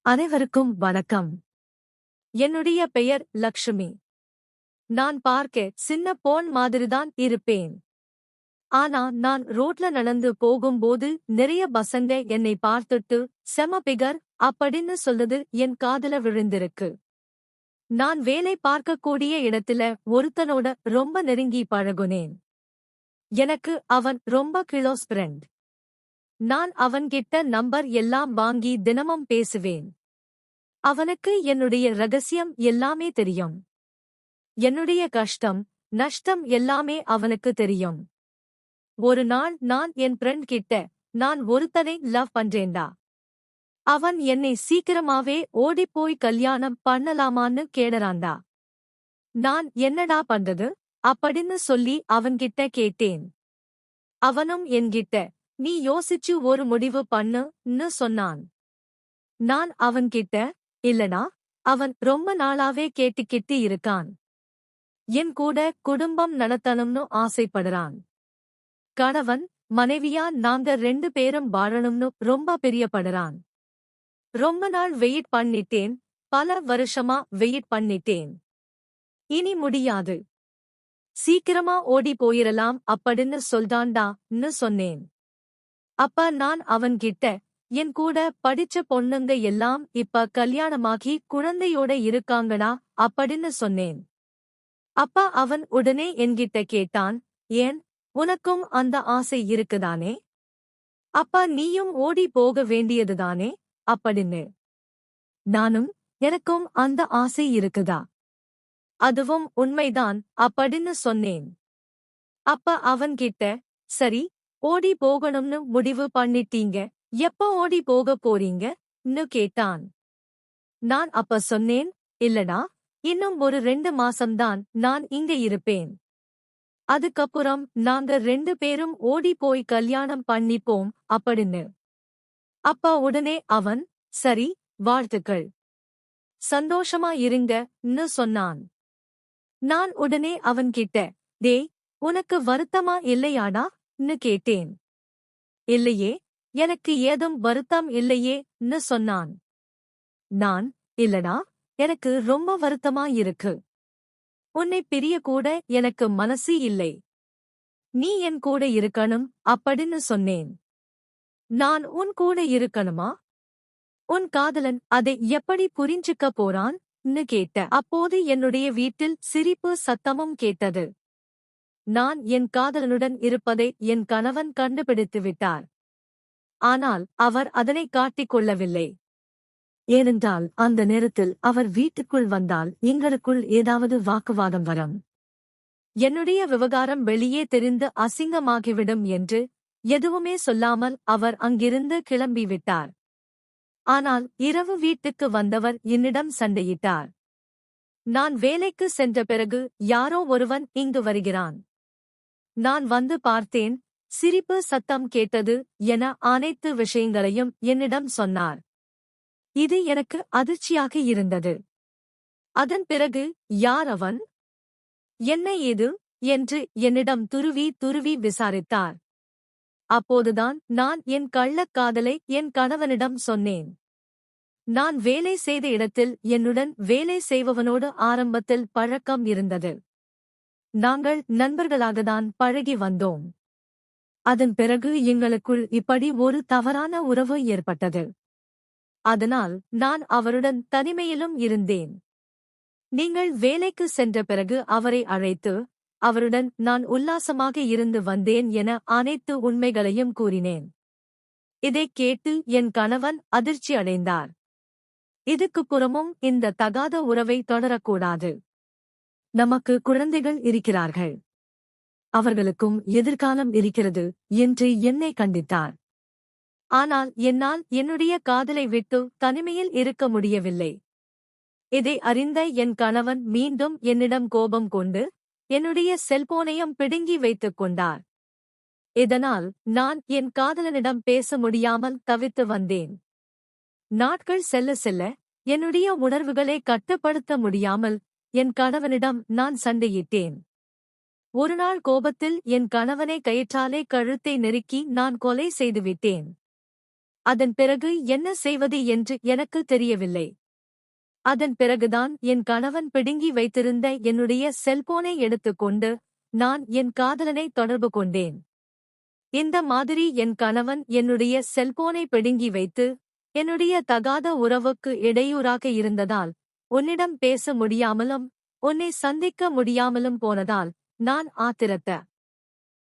அனைவருக்கும் வணக்கம். என்னுடைய பெயர் லக்ஷ்மி. நான் பார்க்க சின்ன பொண் மாதிரிதான் இருப்பேன். ஆனா நான் ரோட்ல நடந்து போகும்போது நிறைய பசங்க என்னை பார்த்துட்டு செம பிகர் அப்படின்னு சொல்றது என் காதுல விழுந்திருக்கு. நான் வேலை பார்க்கக்கூடிய இடத்துல ஒருத்தனோட ரொம்ப நெருங்கி பழகுனேன். எனக்கு அவன் ரொம்ப க்ளோஸ் ஃப்ரெண்ட். நான் அவன்கிட்ட நம்பர் எல்லாம் வாங்கி தினமும் பேசுவேன். அவனுக்கு என்னுடைய ரகசியம் எல்லாமே தெரியும். என்னுடைய கஷ்டம் நஷ்டம் எல்லாமே அவனுக்கு தெரியும். ஒரு நாள் நான் என் ஃப்ரெண்ட் கிட்ட நான் ஒருத்தனை லவ் பண்றேன்டா, அவன் என்னை சீக்கிரமாவே ஓடிப்போய் கல்யாணம் பண்ணலாமான்னு கேடறான்டா. நான் என்னடா பண்றது அப்படின்னு சொல்லி அவன்கிட்ட கேட்டேன். அவனும் என்கிட்ட நீ யோசிச்சு ஒரு முடிவு பண்ணுன்னு சொன்னான். நான் அவன்கிட்ட இல்லடா, அவன் ரொம்ப நாளாவே கேட்டுக்கிட்டு இருக்கான். என் கூட குடும்பம் நடத்தணும்னு ஆசைப்படுறான். கணவன் மனைவியா நாங்க 2 பேரும் வாழணும்னு ரொம்ப பிரியப்படுறான். ரொம்ப நாள் வெயிட் பண்ணிட்டேன், பல வருஷமா வெயிட் பண்ணிட்டேன். இனி முடியாது, சீக்கிரமா ஓடி போயிரலாம் அப்படின்னு சொல்றான்டான்னு சொன்னேன். அப்ப நான் அவன்கிட்ட என் கூட படிச்ச பொண்ணுங்க எல்லாம் இப்ப கல்யாணமாகி குழந்தையோட இருக்காங்கடா அப்படின்னு சொன்னேன். அப்ப அவன் உடனே என்கிட்ட கேட்டான், ஏன் உனக்கும் அந்த ஆசை இருக்குதானே? அப்ப நீயும் ஓடி போக வேண்டியதுதானே அப்படின்னு. நானும் எனக்கும் அந்த ஆசை இருக்குதா, அதுவும் உண்மைதான் அப்படின்னு சொன்னேன். அப்ப அவன்கிட்ட சரி, ஓடி போகணும்னு முடிவு பண்ணிட்டீங்க, எப்ப ஓடி போக போறீங்கன்னு கேட்டான். நான் அப்ப சொன்னேன், இல்லடா, இன்னும் ஒரு 2 மாசம்தான் நான் இங்க இருப்பேன். அதுக்கப்புறம் நாங்க 2 பேரும் ஓடி போய் கல்யாணம் பண்ணிப்போம் அப்படின்னு. அப்ப உடனே அவன் சரி, வாழ்த்துக்கள், சந்தோஷமா இருங்கன்னு சொன்னான். நான் உடனே அவன்கிட்ட டேய், உனக்கு வருத்தமா இல்லையாடான்னு கேட்டேன். இல்லையே, எனக்கு ஏதும் வருத்தம் இல்லையேன்னு சொன்னான். நான் இல்லடா, எனக்கு ரொம்ப வருத்தமா இருக்கு. உன்னை பிரியக்கூட எனக்கு மனசு இல்லை. நீ என் கூட இருக்கணும் அப்படின்னு சொன்னேன். நான் உன் கூட இருக்கணுமா? உன் காதலன் அதை எப்படி புரிஞ்சுக்க போறான்னு கேட்ட. அப்போது என்னுடைய வீட்டில் சிரிப்பு சத்தமும் கேட்டது. நான் என் காதலனுடன் இருப்பதை என் கணவன் கண்டுபிடித்து விட்டார். ஆனால் அவர் அதனை காட்டிக் கொள்ளவில்லை. ஏனென்றால் அந்த நேரத்தில் அவர் வீட்டுக்குள் வந்தால் எங்களுக்குள் ஏதாவது வாக்குவாதம் வரும். என்னுடைய விவகாரம் வெளியே தெரிந்து அசிங்கமாகிவிடும் என்று எதுவுமே சொல்லாமல் அவர் அங்கிருந்து கிளம்பிவிட்டார். ஆனால் இரவு வீட்டுக்கு வந்தவர் என்னிடம் சண்டையிட்டார். நான் வேலைக்கு சென்ற பிறகு யாரோ ஒருவன் இங்கு வருகிறான். நான் வந்து பார்த்தேன், சிரிப்பு சத்தம் கேட்டது என அனைத்து விஷயங்களையும் என்னிடம் சொன்னார். இது எனக்கு அதிர்ச்சியாக இருந்தது. அதன் பிறகு யார் அவன், என்ன ஏது என்று என்னிடம் துருவி துருவி விசாரித்தார். அப்போதுதான் நான் என் கள்ளக்காதலை என் கணவனிடம் சொன்னேன். நான் வேலை செய்த இடத்தில் என்னுடன் வேலை செய்பவனோடு ஆரம்பத்தில் பழக்கம் இருந்தது. நாங்கள் நண்பர்களாகத்தான் பழகி வந்தோம். அதன் பிறகு எங்களுக்குள் இப்படி ஒரு தவறான உறவு ஏற்பட்டது. அதனால் நான் அவருடன் தனிமையிலும் இருந்தேன். நீங்கள் வேலைக்கு சென்ற பிறகு அவரை அழைத்து அவருடன் நான் உல்லாசமாக இருந்து வந்தேன் என அனைத்து உண்மைகளையும் கூறினேன். இதைக் கேட்டு என் கணவன் அதிர்ச்சி அடைந்தார். இதுக்குப் புறமும் இந்த தகாத உறவை தொடரக்கூடாது. நமக்கு குழந்தைகள் இருக்கிறார்கள், அவர்களுக்கும் எதிர்காலம் இருக்கிறது என்று என்னை கண்டித்தார். ஆனால் என்னால் என்னுடைய காதலை விட்டு தனிமையில் இருக்க முடியவில்லை. இதை அறிந்த என் கணவன் மீண்டும் என்னிடம் கோபம் கொண்டு என்னுடைய செல்போனையும் பிடுங்கி வைத்துக் கொண்டார். இதனால் நான் என் காதலனிடம் பேச முடியாமல் தவித்து வந்தேன். நாட்கள் செல்ல செல்ல என்னுடைய உணர்வுகளை கட்டுப்படுத்த முடியாமல் என் கணவனிடம் நான் சண்டையிட்டேன். ஒருநாள் கோபத்தில் என் கணவனை கயிற்றாலே கழுத்தை நெருக்கி நான் கொலை செய்துவிட்டேன். அதன் பிறகு என்ன செய்வது என்று எனக்கு தெரியவில்லை. அதன் பிறகுதான் என் கணவன் பிடுங்கி வைத்திருந்த என்னுடைய செல்போனை எடுத்துக்கொண்டு நான் என் காதலனை தொடர்பு கொண்டேன். இந்த மாதிரி என் கணவன் என்னுடைய செல்போனை பிடுங்கி வைத்து என்னுடைய தகாத உறவுக்கு இடையூறாக இருந்ததால், உன்னிடம் பேச முடியாமலும் உன்னை சந்திக்க முடியாமலும் போனதால் நான் ஆத்திரத்த